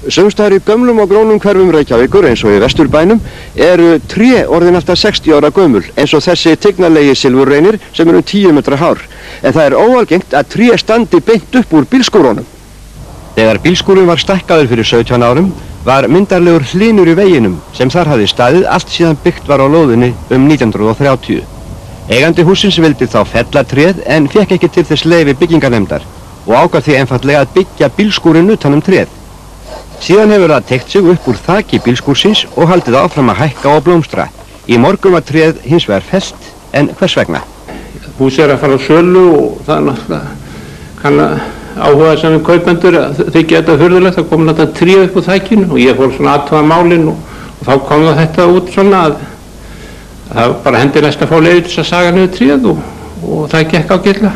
Sums staðar í gömlum og grónum hverfum Reykjavíkur eins og í Vesturbænum eru tré orðin alltaf 60 ára gömul eins og þessi tignarlegi silfurreynir sem eru 10 metra hár. En það er óalgengt að tré standi beint upp úr bílskúrunum. Þegar bílskúrun var stækkaður fyrir 17 árum var myndarlegur hlynur í veginum sem þar hafði staðið allt síðan byggt var á lóðinni 1930. Eigandi hússins vildi þá fella tréð en fékk ekki til þess leyfi byggingarnefndar og ákvað því einfaldlega að byggja bílskúrinn utan tréð. Síðan hefur það teygt sig upp úr þaki bílskúrsins og haldið áfram að hækka og blómstra. Í morgun var tréð hins vegar fellt, en hvers vegna? Húsið er að fara á sölu og það er náttúrulega kann áhuga sem kaupendur að þykja þetta furðulegt. Það kom náttúrulega tréð upp úr þakinu og ég fór svona aðtöða málin og þá kom það þetta út svona að það bara hendilegst að fá leyfi til að saga niður tréð og það gekk ágætlega.